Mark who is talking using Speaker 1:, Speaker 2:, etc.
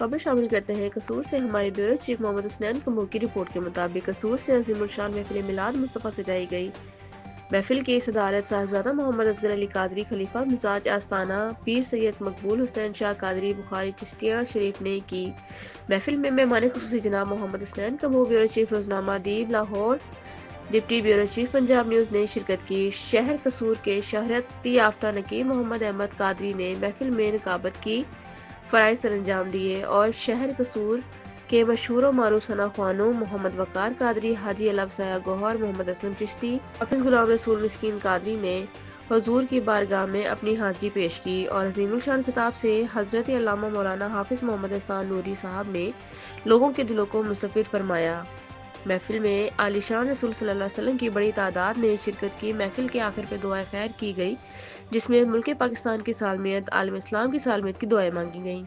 Speaker 1: خبر شامل کرتے ہیں۔ قصور سے ہمارے بیورو چیف محمد حسنین کمبو کی رپورٹ کے مطابق قصور سے عظیم الشان محفل میلاد مصطفیٰ سجائی گئی۔ محفل کی صدارت صاحبزادہ محمد اصغر علی قادری خلیفہ مزاج آستانہ پیر سید مقبول حسین شاہ قادری بخاری چشتیہ شریف نے کی۔ محفل میں مہمان خصوصی جناب محمد حسنین کمبو، بیورو چیف روزنامہ ادیب Lahore, deputy bureau chief Punjab news نے شرکت کی۔ شہر قصور کے شہرت یافتہ نقیب محمد احمد قادری نے محفل میں نقابت کی فرائض سر انجام دیے اور شہر قصور کے مشہور و معروف ثنا خوانوں محمد وقار قادری، حاجی علب سایہ گوہر، محمد اسلم چشتی، حافظ غلام رسول مسکین قادری نے حضور کی بارگاہ میں اپنی حاضری پیش کی اور عظیم الشان خطاب سے حضرت علامہ مولانا حافظ محمد احسان نوری صاحب نے لوگوں کے دلوں کو مستفید فرمایا۔ محفل میں عالی شان رسول صلی اللہ علیہ وسلم کی بڑی تعداد نے شرکت کی۔ محفل کے آخر پہ دعائے خیر کی گئی جس میں ملک پاکستان کی سالمیت، عالم اسلام کی سالمیت کی دعائیں مانگی گئیں۔